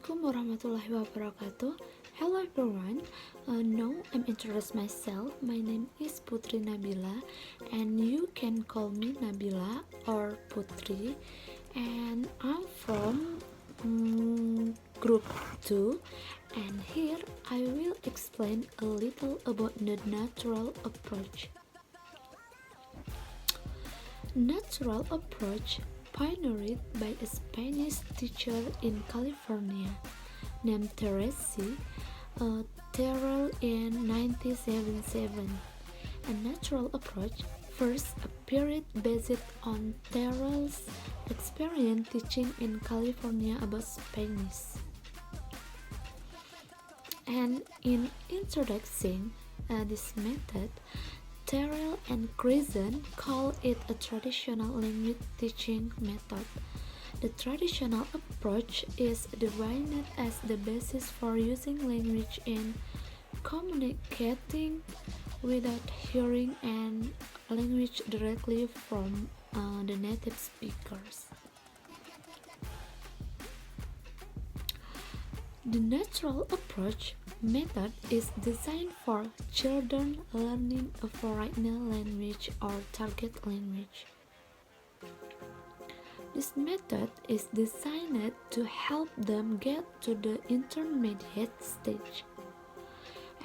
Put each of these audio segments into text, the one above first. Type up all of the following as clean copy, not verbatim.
Assalamualaikum warahmatullahi wabarakatuh. Hello everyone. Now I'm introduce myself. My name is Putri Nabila, and you can call me Nabila or Putri. And I'm from group 2, and here I will explain a little about the natural approach. Natural approach pioneered by a Spanish teacher in California named Teresi Terrell in 1977. A natural approach first appeared based on Terrell's experience teaching in California about Spanish. And in introducing this method, Terrell and Grison call it a traditional language teaching method. The traditional approach is defined as the basis for using language in communicating without hearing and language directly from the native speakers. The natural approach method is designed for children learning a foreign language or target language. This method is designed to help them get to the intermediate stage,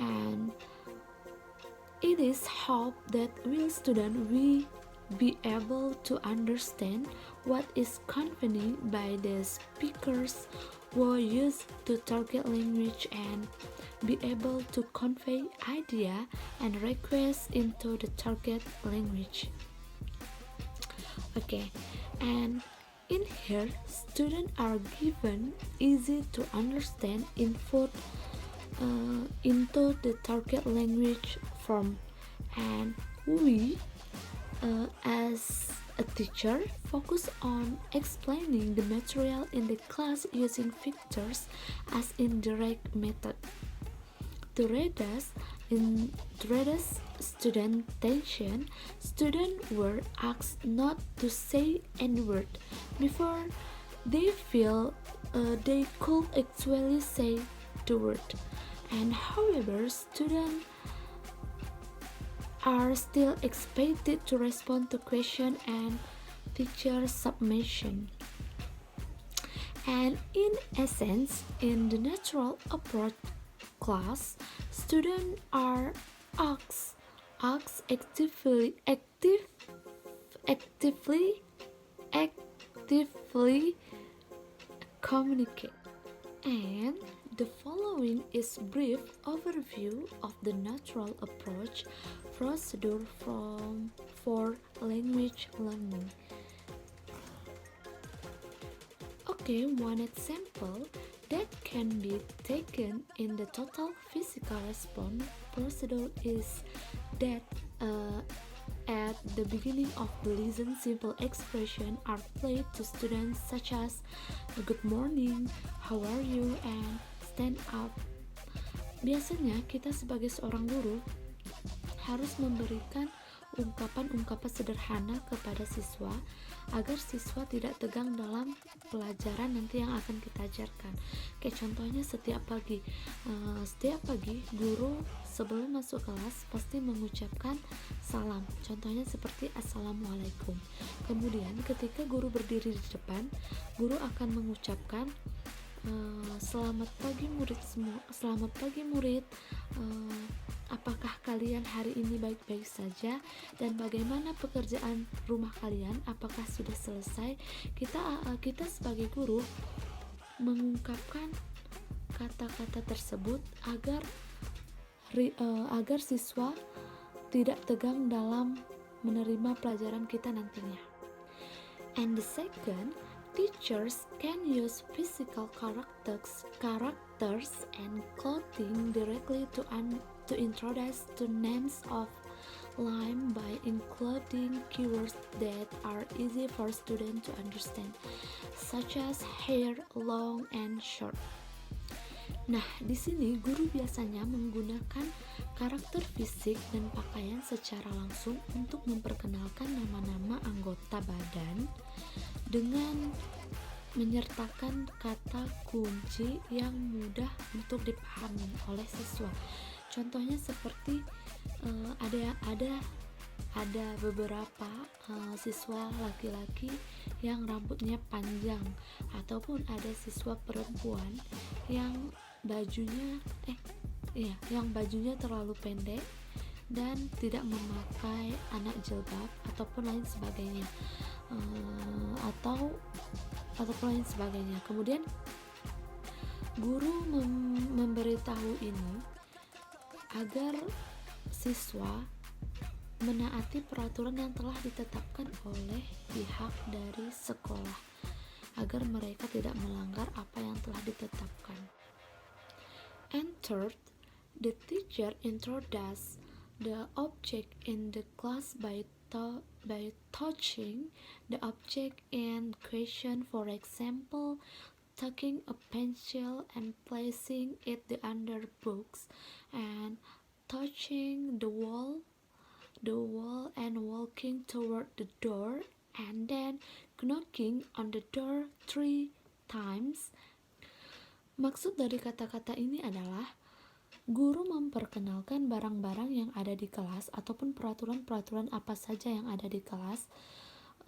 and it is hoped that students will be able to understand what is conveyed by the speakers who use the target language and be able to convey idea and requests into the target language. Okay, and in here students are given easy to understand input into the target language form, and we as a teacher focus on explaining the material in the class using pictures as indirect method. To reduce student tension, students were asked not to say any word before they feel they could actually say the word. And however, students are still expected to respond to question and teacher submission. And in essence, in the natural approach class, students are asked actively communicate. And the following is brief overview of the natural approach procedure for language learning. Okay, one example that can be taken in the total physical response procedure is that at the beginning of the lesson, simple expressions are played to students such as good morning, how are you, and stand up. Biasanya kita sebagai seorang guru harus memberikan ungkapan-ungkapan sederhana kepada siswa agar siswa tidak tegang dalam pelajaran nanti yang akan kita ajarkan. Kayak contohnya setiap pagi guru sebelum masuk kelas pasti mengucapkan salam. Contohnya seperti assalamualaikum. Kemudian ketika guru berdiri di depan, guru akan mengucapkan selamat pagi murid semua. Selamat pagi murid. Apakah kalian hari ini baik-baik saja, dan bagaimana pekerjaan rumah kalian, apakah sudah selesai? Kita sebagai guru mengungkapkan kata-kata tersebut agar siswa tidak tegang dalam menerima pelajaran kita nantinya. And the second, teachers can use physical characters and clothing directly to introduce to names of line by including keywords that are easy for students to understand, such as hair, long, and short. Nah, di sini guru biasanya menggunakan karakter fisik dan pakaian secara langsung untuk memperkenalkan nama-nama anggota badan dengan menyertakan kata kunci yang mudah untuk dipahami oleh siswa. Contohnya seperti ada beberapa siswa laki-laki yang rambutnya panjang, ataupun ada siswa perempuan yang bajunya terlalu pendek dan tidak memakai anak jilbab ataupun lain sebagainya, ataupun lain sebagainya. Kemudian guru memberitahu ini agar siswa menaati peraturan yang telah ditetapkan oleh pihak dari sekolah, agar mereka tidak melanggar apa yang telah ditetapkan. And third, the teacher introduces the object in the class by touching the object in question. For example, taking a pencil and placing it under books, and touching the wall and walking toward the door, and then knocking on the door 3 times. Maksud dari kata-kata ini adalah guru memperkenalkan barang-barang yang ada di kelas ataupun peraturan-peraturan apa saja yang ada di kelas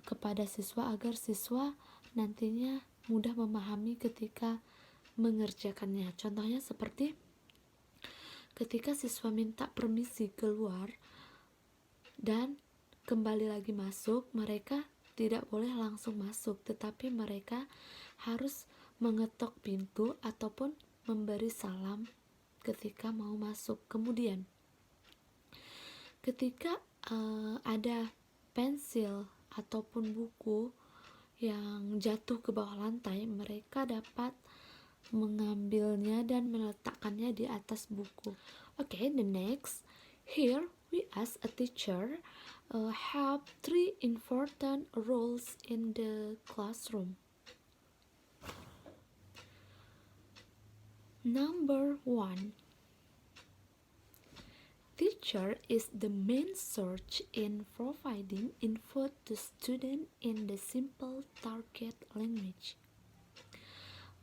kepada siswa, agar siswa nantinya mudah memahami ketika mengerjakannya. Contohnya seperti ketika siswa minta permisi keluar dan kembali lagi masuk, mereka tidak boleh langsung masuk, tetapi mereka harus mengetok pintu ataupun memberi salam ketika mau masuk. Kemudian ketika ada pensil ataupun buku yang jatuh ke bawah lantai, mereka dapat mengambilnya dan meletakkannya di atas buku. Okay, the next. Here we as a teacher have 3 important roles in the classroom. Number 1. Teacher is the main source in providing info to student in the simple target language.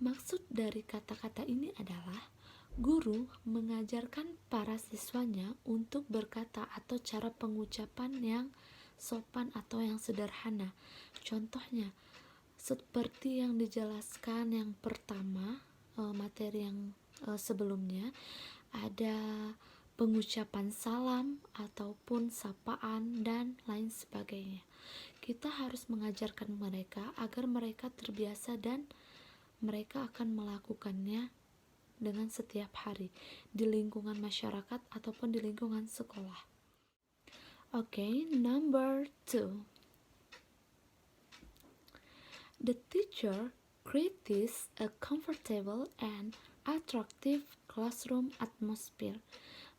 Maksud dari kata-kata ini adalah guru mengajarkan para siswanya untuk berkata atau cara pengucapan yang sopan atau yang sederhana. Contohnya seperti yang dijelaskan yang pertama, materi yang sebelumnya, ada pengucapan salam ataupun sapaan dan lain sebagainya. Kita harus mengajarkan mereka agar mereka terbiasa dan mereka akan melakukannya dengan setiap hari di lingkungan masyarakat ataupun di lingkungan sekolah. Okay, number 2. The teacher creates a comfortable and attractive classroom atmosphere.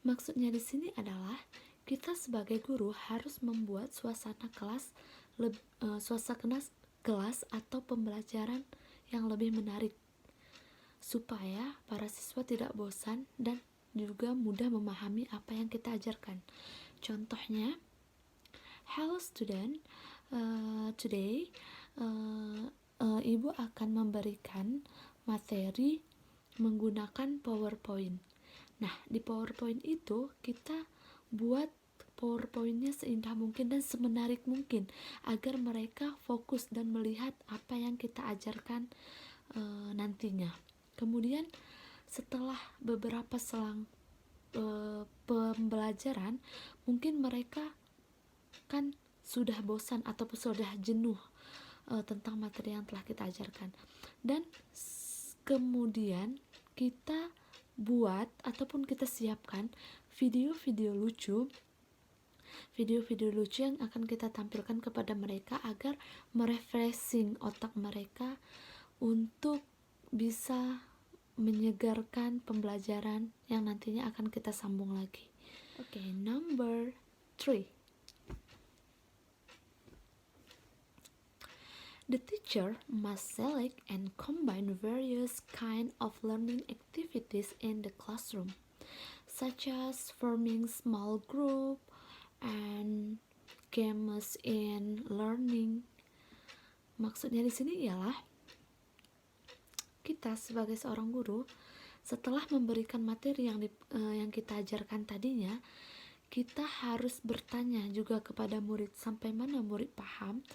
Maksudnya di sini adalah kita sebagai guru harus membuat suasana kelas atau pembelajaran yang lebih menarik, supaya para siswa tidak bosan dan juga mudah memahami apa yang kita ajarkan. Contohnya, hello student, today Ibu akan memberikan materi menggunakan PowerPoint. Nah, di PowerPoint itu kita buat PowerPoint-nya seindah mungkin dan semenarik mungkin agar mereka fokus dan melihat apa yang kita ajarkan nantinya. Kemudian setelah beberapa selang pembelajaran, mungkin mereka kan sudah bosan ataupun sudah jenuh tentang materi yang telah kita ajarkan, dan kemudian kita buat ataupun kita siapkan video-video lucu yang akan kita tampilkan kepada mereka agar merefreshing otak mereka untuk bisa menyegarkan pembelajaran yang nantinya akan kita sambung lagi. Okay, number 3. The teacher must select and combine various kinds of learning activities in the classroom, such as forming small group and games in learning. Maksudnya di sini ialah kita sebagai seorang guru, setelah memberikan materi yang kita ajarkan tadinya, kita harus bertanya juga kepada murid sampai mana murid paham.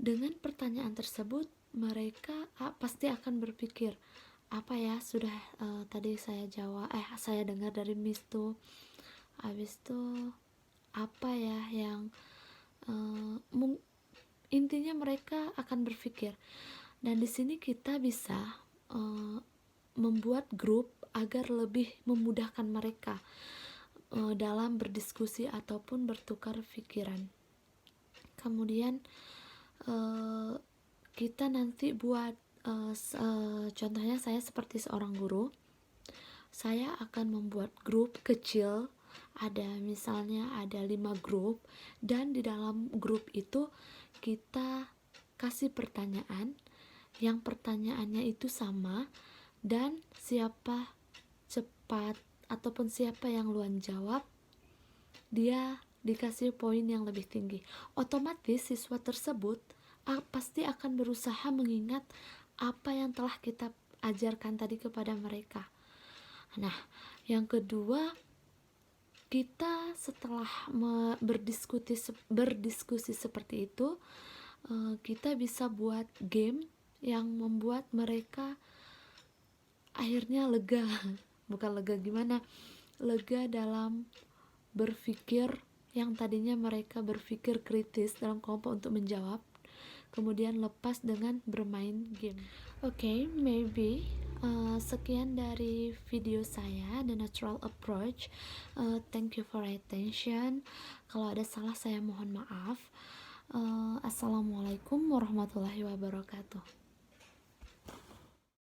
Dengan pertanyaan tersebut, mereka pasti akan berpikir, apa ya sudah tadi saya jawab, saya dengar dari Miss tuh, habis itu apa ya yang intinya mereka akan berpikir. Dan di sini kita bisa membuat grup agar lebih memudahkan mereka dalam berdiskusi ataupun bertukar pikiran. Kemudian kita nanti buat contohnya saya seperti seorang guru, saya akan membuat grup kecil, misalnya ada 5 grup, dan di dalam grup itu kita kasih pertanyaan, yang pertanyaannya itu sama, dan siapa cepat ataupun siapa yang duluan jawab, dia dikasih poin yang lebih tinggi. Otomatis siswa tersebut pasti akan berusaha mengingat apa yang telah kita ajarkan tadi kepada mereka. Nah, yang kedua, kita setelah berdiskusi seperti itu, kita bisa buat game yang membuat mereka akhirnya lega. Bukan lega gimana, lega dalam berpikir, yang tadinya mereka berpikir kritis dalam kelompok untuk menjawab, kemudian lepas dengan bermain game. Oke, maybe sekian dari video saya, The Natural Approach. Thank you for attention. Kalau ada salah saya mohon maaf. Assalamualaikum warahmatullahi wabarakatuh.